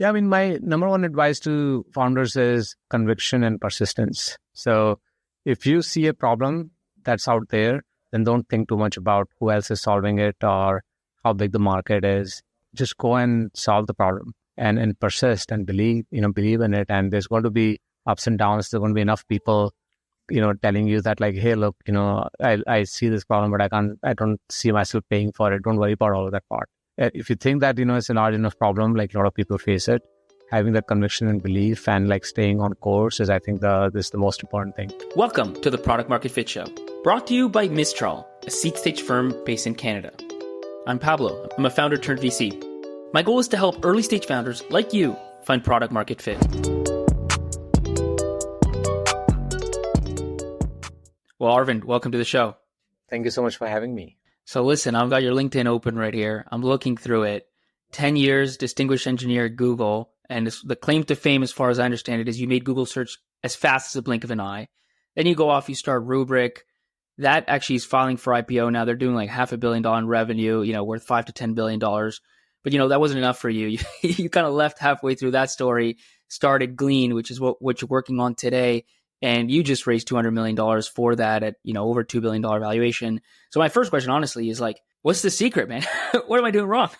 Yeah, I mean, my number one advice to founders is conviction and persistence. So if you see a problem that's out there, then don't think too much about who else is solving it or how big the market is. Just go and solve the problem and persist and believe in it. And there's going to be ups and downs. There's going to be enough people, telling you that like, hey, look, I see this problem, but I don't see myself paying for it. Don't worry about all of that part. If you think that, it's a large enough problem, like a lot of people face it, having that conviction and belief and like staying on course is, I think, this is the most important thing. Welcome to the Product Market Fit Show, brought to you by Mistral, a seed stage firm based in Canada. I'm Pablo. I'm a founder turned VC. My goal is to help early stage founders like you find product market fit. Well, Arvind, welcome to the show. Thank you so much for having me. So listen, I've got your LinkedIn open right here. I'm looking through it. 10 years, distinguished engineer at Google. And the claim to fame, as far as I understand it, is you made Google search as fast as a blink of an eye. Then you go off, you start Rubrik. That actually is filing for IPO now. They're doing like $500 million in revenue, worth $5 to $10 billion. But, that wasn't enough for you. You kind of left halfway through that story, started Glean, which is what you're working on today. And you just raised $200 million for that at, over $2 billion valuation. So my first question, honestly, is like, what's the secret, man? What am I doing wrong?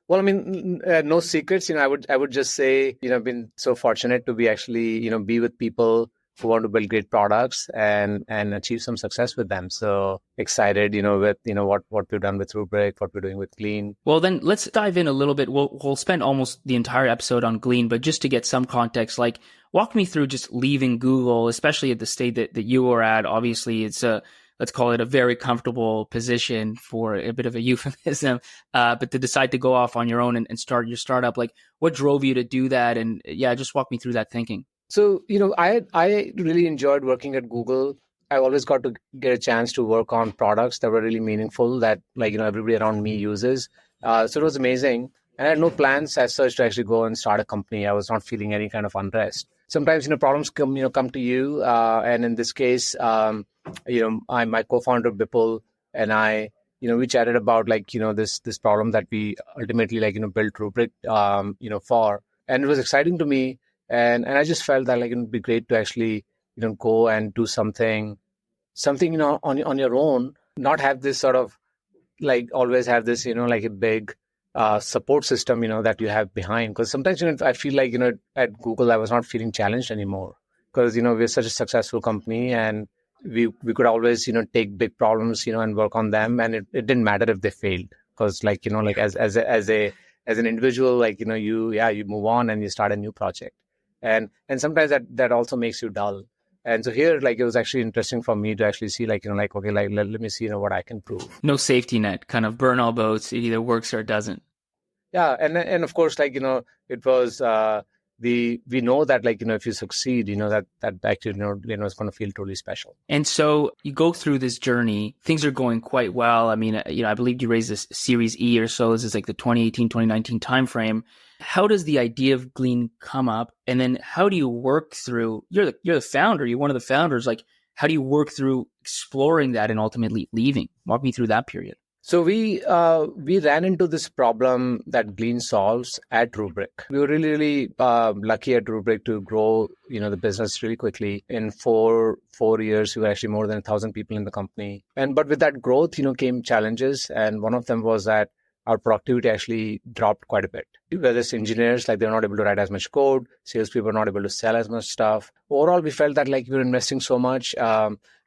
Well, I mean, no secrets. I would just say, I've been so fortunate to be actually, be with people who want to build great products and achieve some success with them. So excited, with, what we've done with Rubrik, what we're doing with Glean. Well, then let's dive in a little bit. We'll spend almost the entire episode on Glean, but just to get some context, like walk me through just leaving Google, especially at the state that you were at. Obviously, it's let's call it a very comfortable position for a bit of a euphemism, but to decide to go off on your own and start your startup, like what drove you to do that? And yeah, just walk me through that thinking. So, I really enjoyed working at Google. I always got to get a chance to work on products that were really meaningful that everybody around me uses. So it was amazing. And I had no plans as such to actually go and start a company. I was not feeling any kind of unrest. Sometimes, problems come to you. And in this case, my co-founder Bipul and I, we chatted about this problem that we ultimately built Rubrik, for. And it was exciting to me. And I just felt that it would be great to actually, go and do something, on your own, not have this sort of always have this, a big support system, that you have behind. Because sometimes, I feel like, at Google, I was not feeling challenged anymore because, we're such a successful company and we could always, take big problems, and work on them. And it didn't matter if they failed because as an individual, you move on and you start a new project. And sometimes that also makes you dull. And so here, it was actually interesting for me to actually see, okay, let me see, what I can prove. No safety net, kind of burn all boats. It either works or it doesn't. Yeah. And of course, it was, we know that, if you succeed, that actually, it's going to feel totally special. And so you go through this journey, things are going quite well. I mean, I believe you raised this Series E or so. This is the 2018, 2019 timeframe. How does the idea of Glean come up? And then how do you work through, you're the founder, you're one of the founders, how do you work through exploring that and ultimately leaving? Walk me through that period. So we ran into this problem that Glean solves at Rubrik. We were really lucky at Rubrik to grow, the business really quickly. In four years, we were actually more than 1,000 people in the company. But with that growth, came challenges. And one of them was that our productivity actually dropped quite a bit. Whether it's engineers, they're not able to write as much code. Salespeople are not able to sell as much stuff. Overall, we felt that we were investing so much.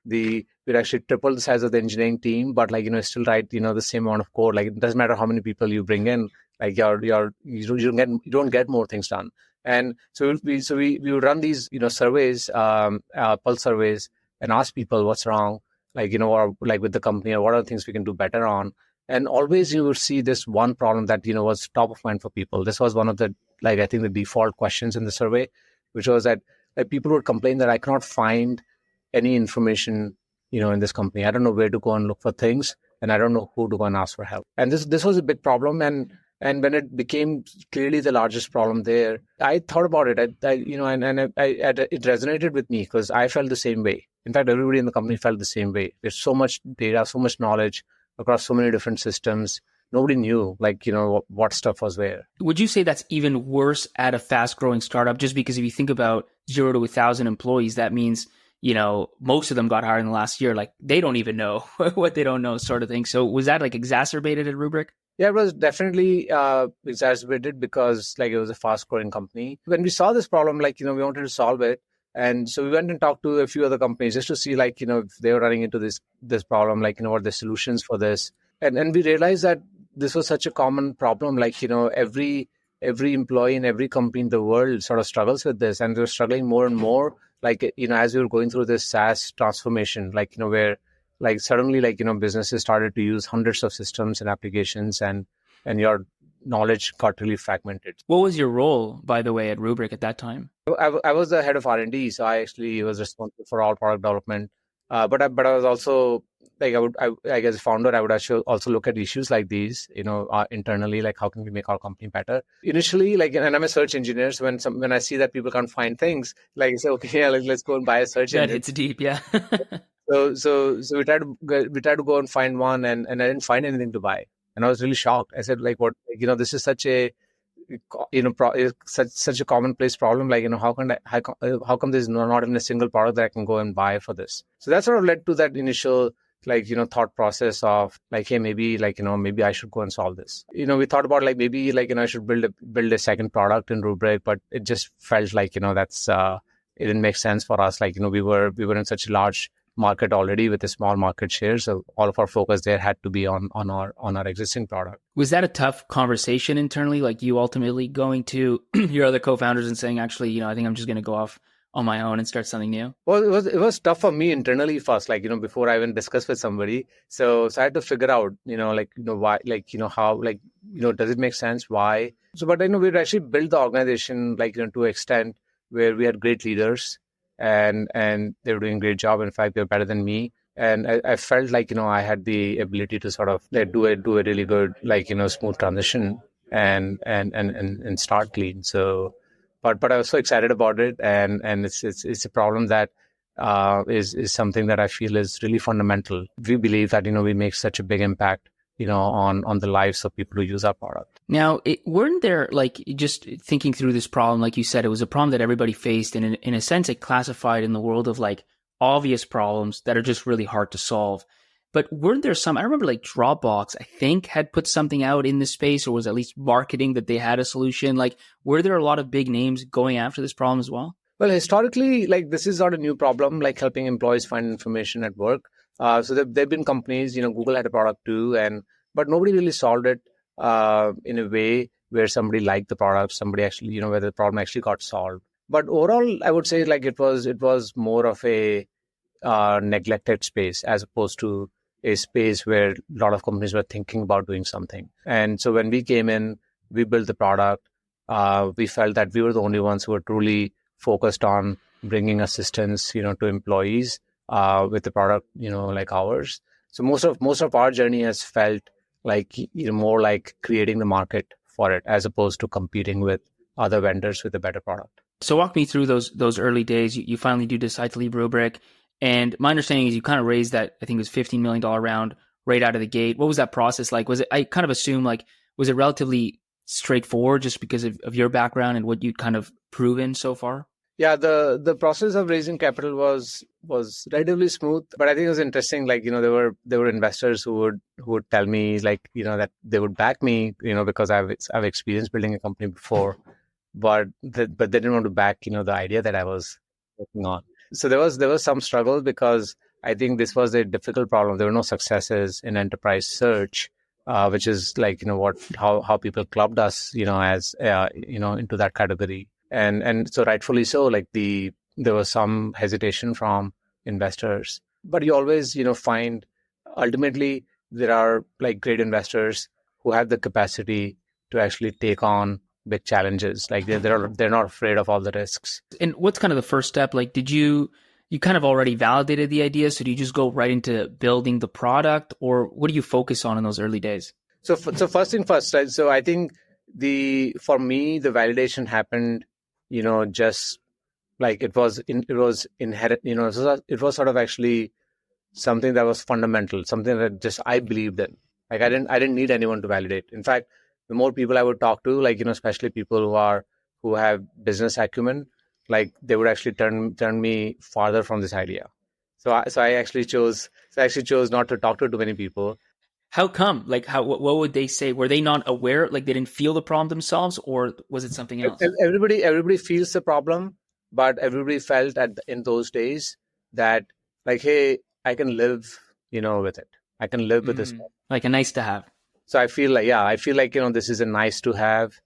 We'd actually triple the size of the engineering team, but still write the same amount of code. It doesn't matter how many people you bring in, you don't get more things done. And so we would run these surveys, pulse surveys, and ask people what's wrong, or with the company, or what are the things we can do better on. And always you would see this one problem that was top of mind for people. This was one of the I think the default questions in the survey, which was that people would complain that I cannot find any information, in this company. I don't know where to go and look for things, and I don't know who to go and ask for help. And this was a big problem. And when it became clearly the largest problem there, I thought about it. It resonated with me because I felt the same way. In fact, everybody in the company felt the same way. There's so much data, so much knowledge across so many different systems. nobody knew like, what stuff was where. Would you say that's even worse at a fast growing startup? Just because if you think about 0 to 1,000 employees, that means, most of them got hired in the last year. Like they don't even know what they don't know sort of thing. So was that like exacerbated at Rubrik? Yeah, it was definitely exacerbated because like it was a fast growing company. When we saw this problem, like, we wanted to solve it. And so we went and talked to a few other companies just to see like, if they were running into this problem, like, what are the solutions for this. And we realized that this was such a common problem. Like, every employee in every company in the world sort of struggles with this. And they're struggling more and more, like, as we were going through this SaaS transformation, like, where like suddenly like, businesses started to use hundreds of systems and applications and your knowledge got really fragmented. What was your role, by the way, at Rubrik at that time? I was the head of R&D, so I actually was responsible for all product development. But I was also like I guess founder. I would actually also look at issues like these, internally, like how can we make our company better. Initially, like, and I'm a search engineer, so when I see that people can't find things, like I say, okay, yeah, like, let's go and buy a search engine. That hits deep, yeah. So we tried to go and find one, and I didn't find anything to buy, and I was really shocked. I said, like, what, this is such a such a commonplace problem. Like, how come there's not even a single product that I can go and buy for this? So that sort of led to that initial like, thought process of like, hey, maybe like, maybe I should go and solve this. We thought about like maybe like, I should build a second product in Rubrik, but it just felt like, that's it didn't make sense for us. Like, we were in such a large market already with a small market share, so all of our focus there had to be on our existing product. Was that a tough conversation internally, like you ultimately going to your other co-founders and saying, actually, I think I'm just going to go off on my own and start something new? Well, it was tough for me internally first, like, before I even discussed with somebody. So I had to figure out, why, like, how, like, does it make sense? Why? So, but we'd actually built the organization, like, to an extent where we had great leaders, and they were doing a great job. In fact, they were better than me. And I felt like, I had the ability to sort of do a really good, like, smooth transition and start Glean. So, but I was so excited about it. And it's a problem that is something that I feel is really fundamental. We believe that, we make such a big impact, on the lives of people who use our product. Now, weren't there, like, just thinking through this problem, like you said, it was a problem that everybody faced, and in a sense, it classified in the world of like obvious problems that are just really hard to solve. But weren't there some, I remember like Dropbox, I think, had put something out in this space, or was at least marketing that they had a solution. Like, were there a lot of big names going after this problem as well? Well, historically, like, this is not a new problem, like helping employees find information at work. So there've been companies, Google had a product too, but nobody really solved it in a way where somebody liked the product, somebody actually, where the problem actually got solved. But overall, I would say like it was more of a neglected space as opposed to a space where a lot of companies were thinking about doing something. And so when we came in, we built the product. We felt that we were the only ones who were truly focused on bringing assistance, to employees with the product, like ours. So most of our journey has felt like, more like creating the market for it as opposed to competing with other vendors with a better product. So walk me through those early days. You finally do decide to leave Rubrik. And my understanding is you kind of raised that, I think it was $15 million round right out of the gate. What was that process like? Was it, I kind of assume, like, was it relatively straightforward just because of your background and what you'd kind of proven so far? Yeah, the process of raising capital was relatively smooth, but I think it was interesting. Like, there were investors who would tell me, like, that they would back me, because I've experienced building a company before, but they didn't want to back, the idea that I was working on. So there was some struggle because I think this was a difficult problem. There were no successes in enterprise search, which is like, how people clubbed us, as into that category. And so rightfully so, like there was some hesitation from investors, but you always, find ultimately there are like great investors who have the capacity to actually take on big challenges. Like they're not afraid of all the risks. And what's kind of the first step? Like, did you kind of already validated the idea? So do you just go right into building the product, or what do you focus on in those early days? So first thing first, right? So I think for me, the validation happened, just like it was inherent, it was sort of actually something that was fundamental, something that just I believed in. Like I didn't need anyone to validate. In fact, the more people I would talk to, like, especially people who have business acumen, like they would actually turn me farther from this idea. So I actually chose not to talk to too many people. How come? Like, what would they say? Were they not aware? Like, they didn't feel the problem themselves, or was it something else? Everybody feels the problem, but everybody felt in those days that, like, hey, I can live, with it. I can live with this. Like a nice to have. So I feel like, this is a nice to have.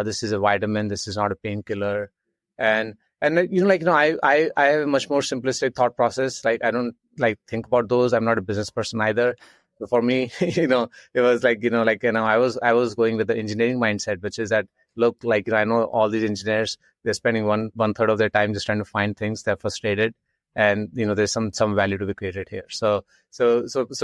This is a vitamin. This is not a painkiller. And I have a much more simplistic thought process. Like, I don't like think about those. I'm not a business person either. So for me, it was like, I was going with the engineering mindset, which is that, look, like, I know all these engineers, they're spending one third of their time just trying to find things. They're frustrated. And, there's some value to be created here. So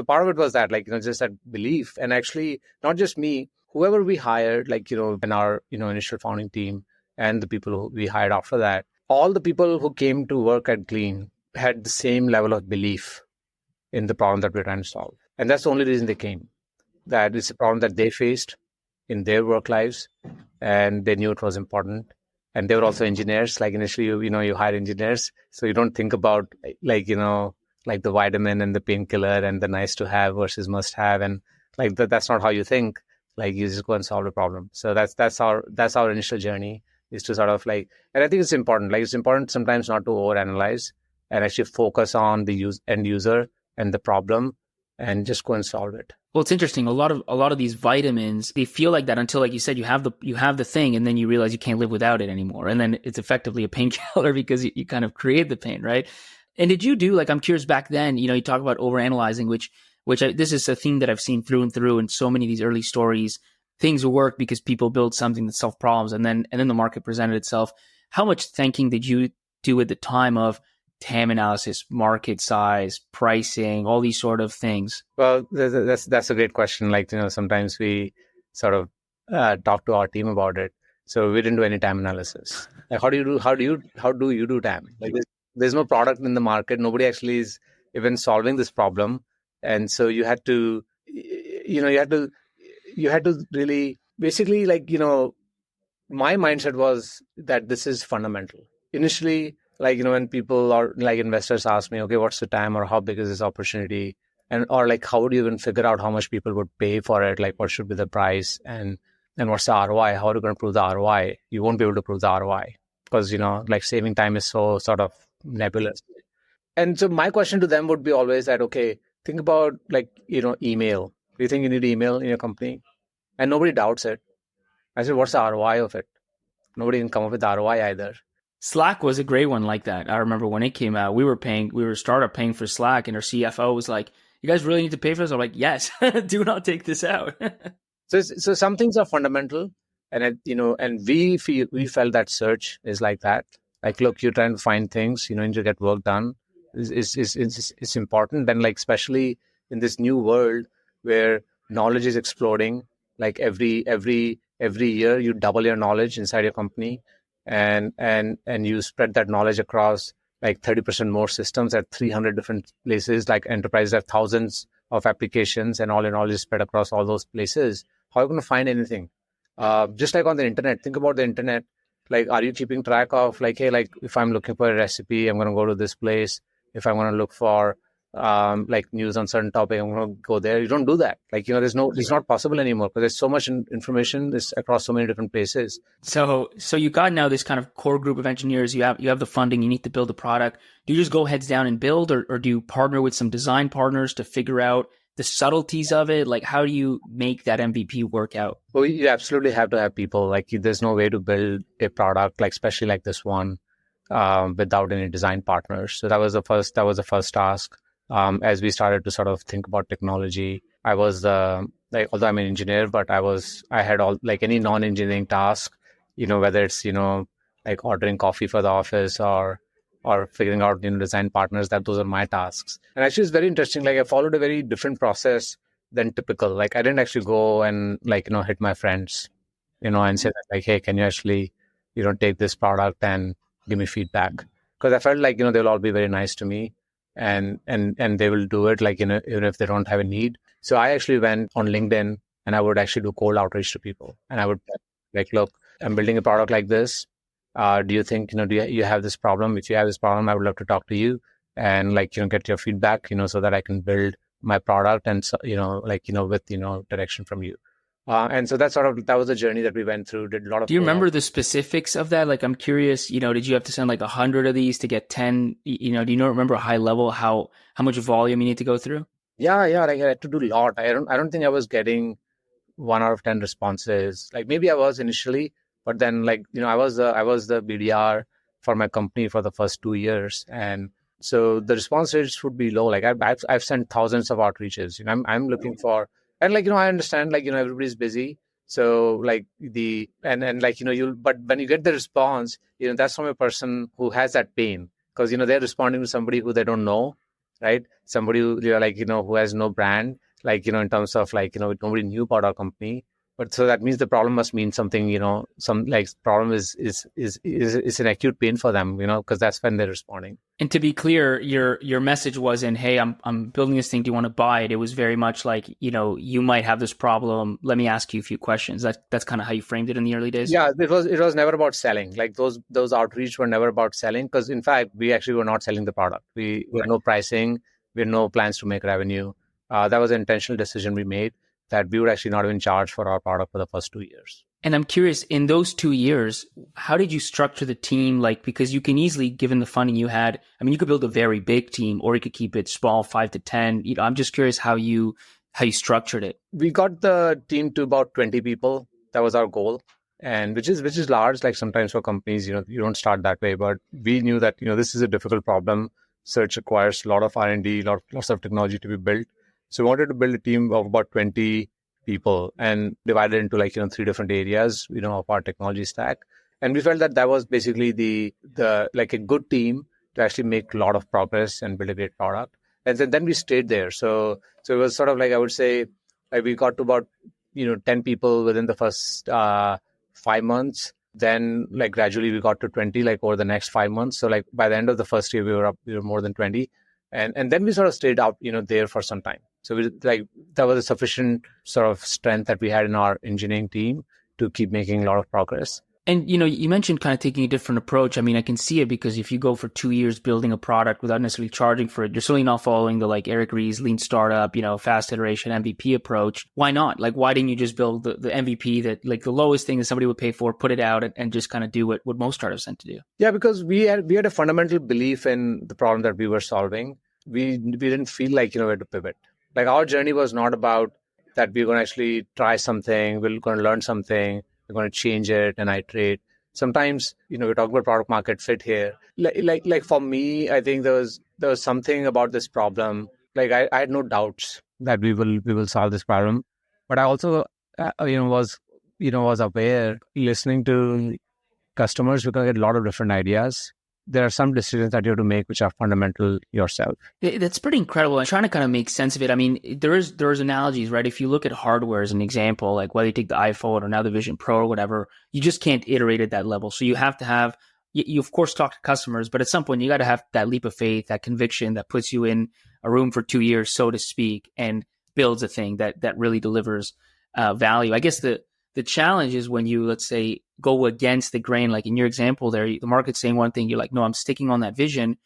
part of it was that, like, just that belief. And actually, not just me, whoever we hired, like, in our, initial founding team, and the people who we hired after that, all the people who came to work at Glean had the same level of belief in the problem that we're trying to solve. And that's the only reason they came. That it's a problem that they faced in their work lives, and they knew it was important. And they were also engineers. Like, initially, you hire engineers, so you don't think about like the vitamin and the painkiller and the nice to have versus must have, and like that's not how you think. Like, you just go and solve the problem. So that's our initial journey, is to sort of like, and I think it's important. Like, it's important sometimes not to overanalyze and actually focus on the end user and the problem, and just go and solve it. Well, it's interesting. A lot of these vitamins, they feel like that until, like you said, you have the thing, and then you realize you can't live without it anymore, and then it's effectively a painkiller because you kind of create the pain, right? And did you do, like, I'm curious, back then, you talk about overanalyzing, this is a theme that I've seen through and through in so many of these early stories. Things work because people build something that solve problems, and then the market presented itself. How much thinking did you do at the time of TAM analysis, market size, pricing, all these sort of things? Well, that's a great question. Like, sometimes we sort of talk to our team about it. So we didn't do any TAM analysis. Like, how do you do TAM? Like, there's no product in the market. Nobody actually is even solving this problem. And so you had to really, basically, like, my mindset was that this is fundamental. Initially, like, when people or like investors ask me, okay, what's the TAM, or how big is this opportunity? Or like, how would you even figure out how much people would pay for it? Like, what should be the price, and what's the ROI? How are you going to prove the ROI? You won't be able to prove the ROI because, like, saving time is so sort of nebulous. And so my question to them would be always that, okay, think about, like, email. Do you think you need email in your company? And nobody doubts it. I said, what's the ROI of it? Nobody can come up with the ROI either. Slack was a great one like that. I remember when it came out, we were a startup paying for Slack, and our CFO was like, you guys really need to pay for this? I'm like, yes, do not take this out. So some things are fundamental, and we felt that search is like that. Like, look, you're trying to find things, need to get work done. It's important. Then, like, especially in this new world where knowledge is exploding, like every year you double your knowledge inside your company, and you spread that knowledge across like 30% more systems at 300 different places. Like, enterprises have thousands of applications, and all your knowledge is spread across all those places. How are you going to find anything? Just like on the internet, think about the internet. Like, are you keeping track of, like, hey, like, if I'm looking for a recipe, I'm going to go to this place. If I want to look for like news on certain topic, I'm going to go there. You don't do that. Like, it's not possible anymore because there's so much information across so many different places. So you got now this kind of core group of engineers. You have the funding. You need to build a product. Do you just go heads down and build, or do you partner with some design partners to figure out the subtleties of it? Like, how do you make that MVP work out? Well, you absolutely have to have people. Like, there's no way to build a product, like, especially like this one, without any design partners. So that was the first task. As we started to sort of think about technology, I was like, although I'm an engineer, but I had all, like, any non-engineering task, whether it's, like ordering coffee for the office or figuring out, design partners, those are my tasks. And actually, it's very interesting. Like, I followed a very different process than typical. Like, I didn't actually go and, like, hit my friends, and say that, like, hey, can you actually, take this product and give me feedback? Because I felt like, they'll all be very nice to me. and they will do it like, even if they don't have a need. So I actually went on LinkedIn and I would actually do cold outreach to people. And I would like, look, I'm building a product like this. Do you think, do you have this problem? If you have this problem, I would love to talk to you and like, get your feedback, so that I can build my product and, so, with, direction from you. And so that was the journey that we went through. Did a lot of. Do you remember the specifics of that? Like, I'm curious, did you have to send like 100 of these to get 10? Do you remember a high level how much volume you need to go through? Yeah. Like I had to do a lot. I don't think I was getting 1 out of 10 responses. Like maybe I was initially, but then like, I was the BDR for my company for the first 2 years. And so the response rates would be low. Like I've sent thousands of outreaches. I'm looking for, and like, I understand like, everybody's busy. So like and like, but when you get the response, that's from a person who has that pain because, they're responding to somebody who they don't know, right? Somebody who, like, who has no brand, like, in terms of like, nobody knew about our company. But so that means the problem must mean something, some like problem is an acute pain for them, because that's when they're responding. And to be clear, your message wasn't, hey, I'm building this thing. Do you want to buy it? It was very much like, you might have this problem. Let me ask you a few questions. That's kind of how you framed it in the early days. Yeah, it was never about selling. Like those outreach were never about selling because in fact, we actually were not selling the product. We had no pricing. We had no plans to make revenue. That was an intentional decision we made that we would actually not even charge for our product for the first 2 years. And I'm curious, in those 2 years, how did you structure the team? Like, because you can easily, given the funding you had, I mean, you could build a very big team or you could keep it small, 5 to 10. I'm just curious how you structured it. We got the team to about 20 people. That was our goal. And which is large. Like sometimes for companies, you don't start that way, but we knew that, this is a difficult problem. Search requires a lot of R&D, lots of technology to be built. So we wanted to build a team of about 20 people and divided into like, 3 different areas, of our technology stack. And we felt that was basically the like a good team to actually make a lot of progress and build a great product. And then we stayed there. So it was sort of like, I would say like we got to about, 10 people within the first 5 months. Then like gradually we got to 20 like over the next 5 months. So like by the end of the first year, we were more than 20. And then we sort of stayed out, there for some time. So that was a sufficient sort of strength that we had in our engineering team to keep making a lot of progress. And, you mentioned kind of taking a different approach. I mean, I can see it because if you go for 2 years building a product without necessarily charging for it, you're certainly not following the like Eric Ries's lean startup, fast iteration MVP approach. Why not? Like, why didn't you just build the MVP that like the lowest thing that somebody would pay for, put it out and just kind of do what most startups tend to do? Yeah, because we had a fundamental belief in the problem that we were solving. We didn't feel like, we had to pivot. Like our journey was not about that we're going to actually try something, we're going to learn something, we're going to change it and iterate. Sometimes, we're talking about product market fit here. Like for me, I think there was something about this problem. Like I had no doubts that we will solve this problem. But I also, was aware listening to customers, we're going to get a lot of different ideas. There are some decisions that you have to make which are fundamental yourself. That's pretty incredible. I'm trying to kind of make sense of it. I mean, there's analogies, right? If you look at hardware as an example, like whether you take the iPhone or now the Vision Pro or whatever, you just can't iterate at that level. So you have to have, you of course talk to customers, but at some point you got to have that leap of faith, that conviction that puts you in a room for 2 years, so to speak, and builds a thing that really delivers value. I guess the challenge is when you, let's say, go against the grain, like in your example there, the market's saying one thing, you're like, no, I'm sticking on that vision.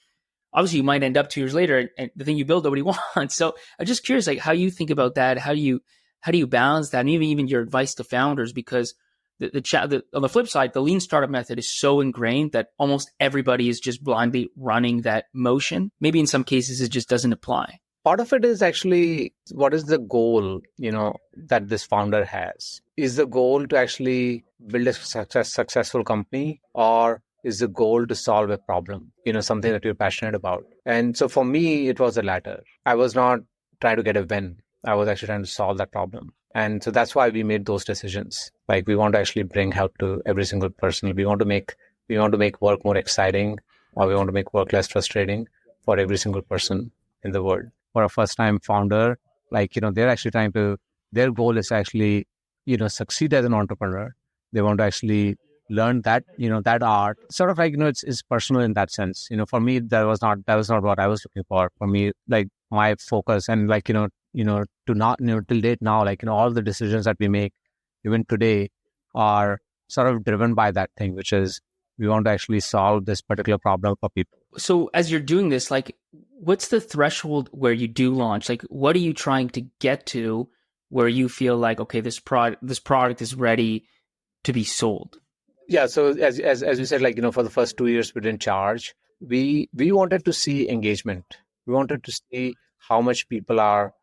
Obviously, you might end up 2 years later and the thing you build, nobody wants. So I'm just curious, like how you think about that. How do you balance that? And even your advice to founders, because on the flip side, the lean startup method is so ingrained that almost everybody is just blindly running that motion. Maybe in some cases, it just doesn't apply. Part of it is actually what is the goal, that this founder has? Is the goal to actually build a successful company, or is the goal to solve a problem, something that you're passionate about? And so for me, it was the latter. I was not trying to get a win. I was actually trying to solve that problem. And so that's why we made those decisions. Like we want to actually bring help to every single person. We want to make work more exciting, or we want to make work less frustrating for every single person in the world. For a first-time founder, like, they're actually their goal is to actually, succeed as an entrepreneur. They want to actually learned that, that art sort of like, it's personal in that sense. For me, that was not what I was looking for. For me, like my focus and like, to not, till date now, like, all the decisions that we make even today are sort of driven by that thing, which is we want to actually solve this particular problem for people. So as you're doing this, like, what's the threshold where you do launch? Like, what are you trying to get to where you feel like, okay, this product is ready to be sold? Yeah. So as we said, like, for the first 2 years, we didn't charge. We wanted to see engagement. We wanted to see how much people are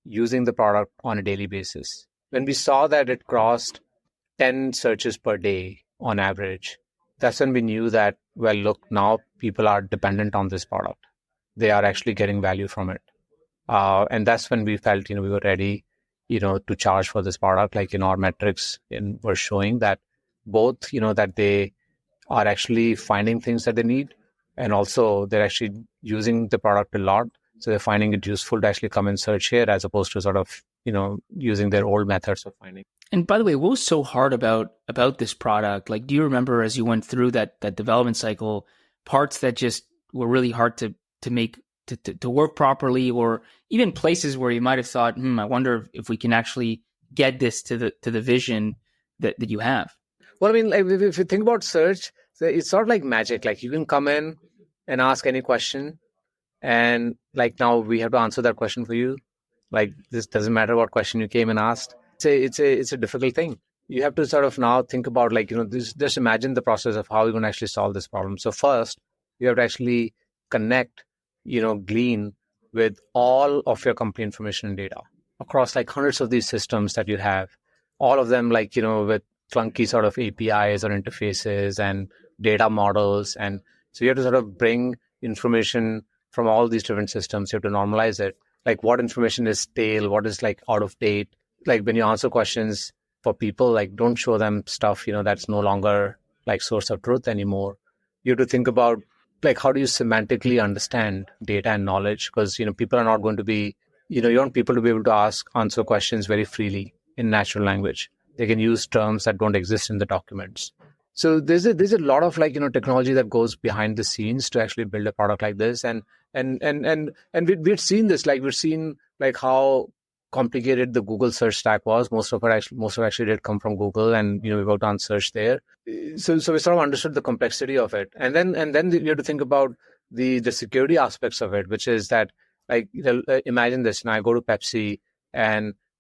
using the product on a daily basis. When we saw that it crossed 10 searches per day on average, that's when we knew that, well, look, now people are dependent on this product. They are actually getting value from it. And that's when we felt, we were ready, to charge for this product. Like, our metrics were showing that both, that they are actually finding things that they need, and also they're actually using the product a lot. So they're finding it useful to actually come and search here as opposed to sort of, using their old methods of finding. And by the way, what was so hard about this product? Like, do you remember as you went through that development cycle, parts that just were really hard to make to work properly, or even places where you might have thought, I wonder if we can actually get this to the vision that you have? Well, I mean, like, if you think about search, it's sort of like magic. Like, you can come in and ask any question, and like now we have to answer that question for you. Like, this doesn't matter what question you came and asked. It's a difficult thing. You have to sort of now think about, like, just imagine the process of how you're going to actually solve this problem. So first, you have to actually connect, Glean with all of your company information and data across like hundreds of these systems that you have, all of them like, with clunky sort of APIs or interfaces and data models. And so you have to sort of bring information from all these different systems. You have to normalize it. Like, what information is stale, what is like out of date. Like, when you answer questions for people, like, don't show them stuff, that's no longer like source of truth anymore. You have to think about, like, how do you semantically understand data and knowledge? Because, people are not going to be, you want people to be able to answer questions very freely in natural language. They can use terms that don't exist in the documents. So there's a lot of like, technology that goes behind the scenes to actually build a product like this. And we've seen this, like, we've seen like how complicated the Google search stack was. Most of it actually did come from Google, and we worked on search there. So we sort of understood the complexity of it, and then you have to think about the security aspects of it, which is that, like, imagine this: and I go to Pepsi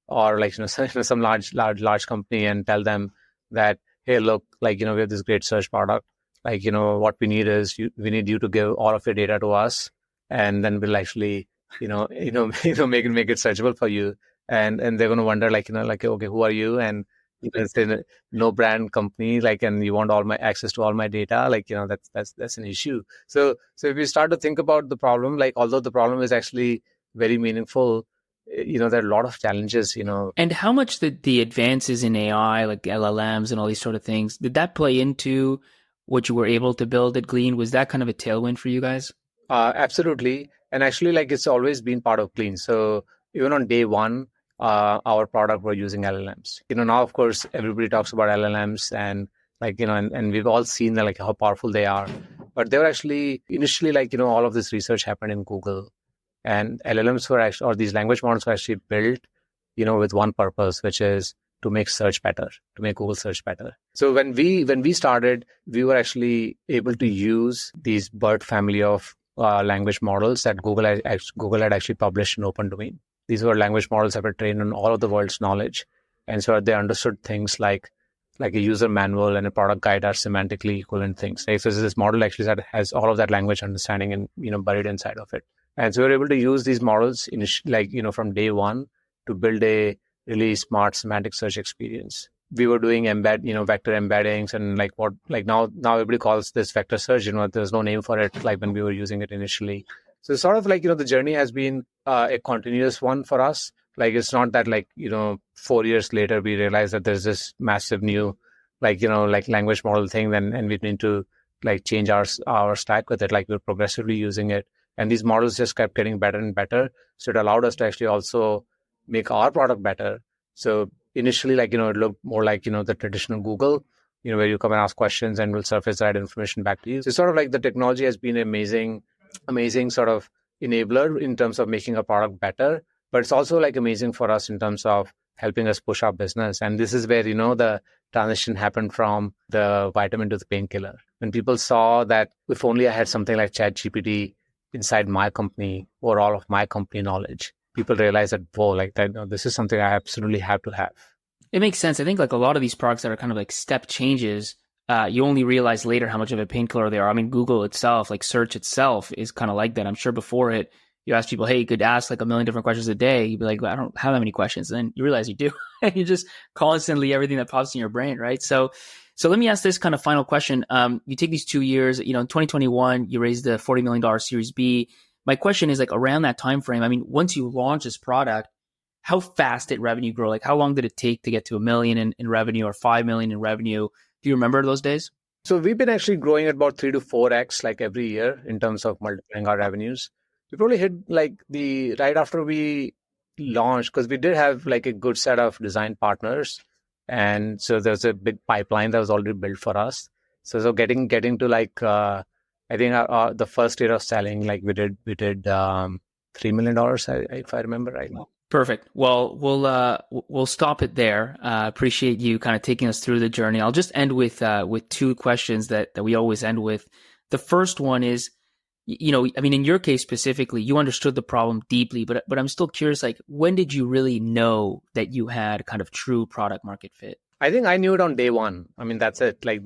or like some large company and tell them that, hey, look, like, we have this great search product. Like, what we need is we need you to give all of your data to us, and then we'll actually make it searchable for you. And they're going to wonder, like, like, okay, who are you? And it's a no brand company, like, and you want all my access to all my data, like, that's an issue. So if you start to think about the problem, like, although the problem is actually very meaningful, there are a lot of challenges, And how much the advances in AI, like LLMs and all these sort of things, did that play into what you were able to build at Glean? Was that kind of a tailwind for you guys? Absolutely. And actually, like, it's always been part of Glean. So even on day one, our product were using LLMs. Now, of course, everybody talks about LLMs, and like, and we've all seen that, like, how powerful they are. But they were actually initially, like, all of this research happened in Google, and LLMs were actually, or these language models were actually built, with one purpose, which is to make search better, to make Google search better. So when we started, we were actually able to use these BERT family of language models that Google had actually published in open domain. These were language models that were trained on all of the world's knowledge. And so they understood things like a user manual and a product guide are semantically equivalent things. Right? So this model actually has all of that language understanding and buried inside of it. And so we were able to use these models from day one to build a really smart semantic search experience. We were doing vector embeddings, and now everybody calls this vector search. There's no name for it like when we were using it initially. So sort of like, the journey has been a continuous one for us. Like, it's not that 4 years later we realized that there's this massive new language model thing, and we need to like change our stack with it. Like, we're progressively using it, and these models just kept getting better and better. So it allowed us to actually also make our product better. So initially, it looked more like, the traditional Google, where you come and ask questions and we'll surface that information back to you. So it's sort of like the technology has been amazing sort of enabler in terms of making a product better, but it's also like amazing for us in terms of helping us push our business. And this is where, the transition happened from the vitamin to the painkiller. When people saw that if only I had something like ChatGPT inside my company or all of my company knowledge, people realized that, whoa, like that, this is something I absolutely have to have. It makes sense. I think like a lot of these products that are kind of like step changes, you only realize later how much of a painkiller they are. I mean, Google itself, like search itself is kind of like that. I'm sure before it, you ask people, hey, you could ask like a million different questions a day. You'd be like, well, I don't have that many questions. And then you realize you do. And you just constantly everything that pops in your brain, right? So let me ask this kind of final question. You take these 2 years, in 2021, you raised the $40 million Series B. My question is like around that time frame. I mean, once you launch this product, how fast did revenue grow? Like how long did it take to get to $1 million in revenue or $5 million in revenue? Do you remember those days? So we've been actually growing at about 3 to 4x like every year in terms of multiplying our revenues. We probably hit like right after we launched, because we did have like a good set of design partners. And so there's a big pipeline that was already built for us. So getting to like, I think the first year of selling, like we did $3 million, if I remember right now. Perfect. Well, we'll stop it there. Appreciate you kind of taking us through the journey. I'll just end with two questions that we always end with. The first one is, I mean, in your case specifically, you understood the problem deeply, but I'm still curious, like, when did you really know that you had kind of true product market fit? I think I knew it on day one. I mean, that's it. Like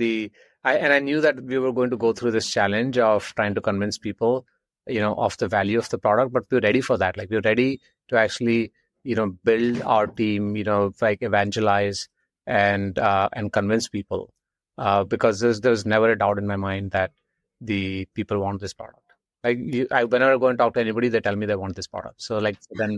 I knew that we were going to go through this challenge of trying to convince people, of the value of the product, but we were ready for that. Like we were ready to actually, build our team, like evangelize and convince people, because there's never a doubt in my mind that the people want this product. Like whenever I go and talk to anybody, they tell me they want this product. So like there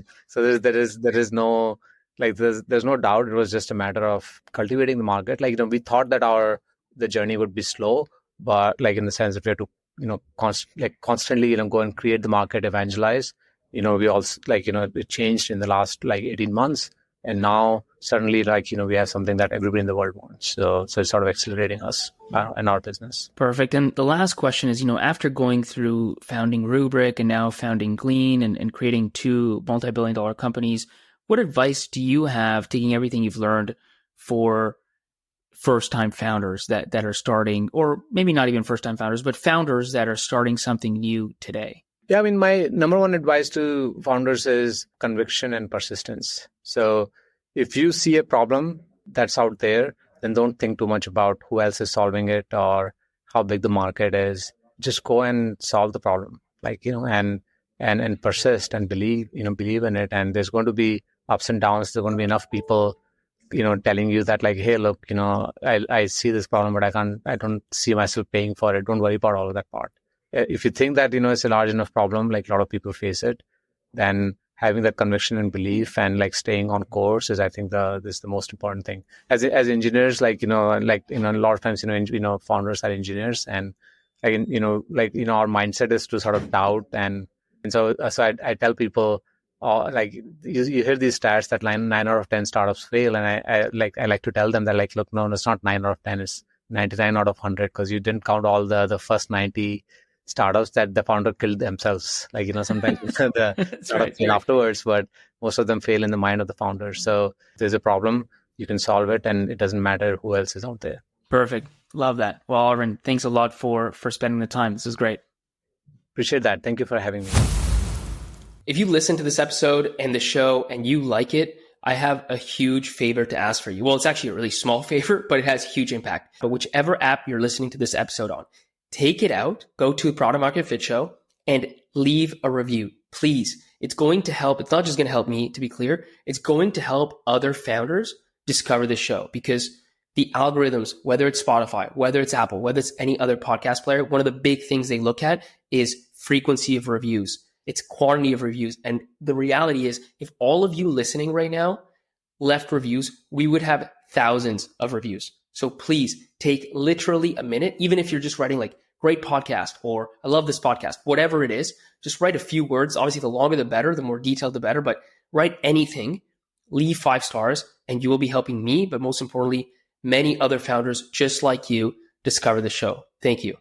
is no like there's no doubt. It was just a matter of cultivating the market. Like we thought that the journey would be slow, but like in the sense that we have to constantly go and create the market, evangelize. We also it changed in the last like 18 months, and now suddenly we have something that everybody in the world wants. So it's sort of accelerating us in our business. Perfect. And the last question is, after going through founding Rubrik and now founding Glean and creating 2 multi-billion-dollar companies, what advice do you have, taking everything you've learned, for first-time founders that are starting, or maybe not even first-time founders, but founders that are starting something new today? Yeah, I mean, my number one advice to founders is conviction and persistence. So if you see a problem that's out there, then don't think too much about who else is solving it or how big the market is. Just go and solve the problem, and persist and believe in it. And there's going to be ups and downs. There's going to be enough people, telling you that like, hey, look, I see this problem, but I don't see myself paying for it. Don't worry about all of that part. If you think that, it's a large enough problem, like a lot of people face it, then having that conviction and belief and like staying on course is, I think, this the most important thing. As engineers, a lot of times, founders are engineers, and our mindset is to sort of doubt. And so I tell people, you hear these stats that 9 out of 10 startups fail. And I like to tell them that like, look, no, it's not 9 out of 10, it's 99 out of 100, because you didn't count all the first 90 startups that the founder killed themselves. Sometimes the startup fail afterwards, but most of them fail in the mind of the founder. So if there's a problem, you can solve it, and it doesn't matter who else is out there. Perfect. Love that. Well, Arvind, thanks a lot for spending the time. This is great. Appreciate that. Thank you for having me. If you listen to this episode and the show and you like it, I have a huge favor to ask for you. Well, it's actually a really small favor, but it has huge impact. But whichever app you're listening to this episode on, take it out, go to Product Market Fit Show, and leave a review, please. It's going to help. It's not just going to help me, to be clear. It's going to help other founders discover this show, because the algorithms, whether it's Spotify, whether it's Apple, whether it's any other podcast player, one of the big things they look at is frequency of reviews. It's quantity of reviews. And the reality is, if all of you listening right now left reviews, we would have thousands of reviews. So please take literally a minute, even if you're just writing like great podcast or I love this podcast, whatever it is, just write a few words. Obviously, the longer the better, the more detailed the better, but write anything, leave 5 stars, and you will be helping me, but most importantly, many other founders just like you discover the show. Thank you.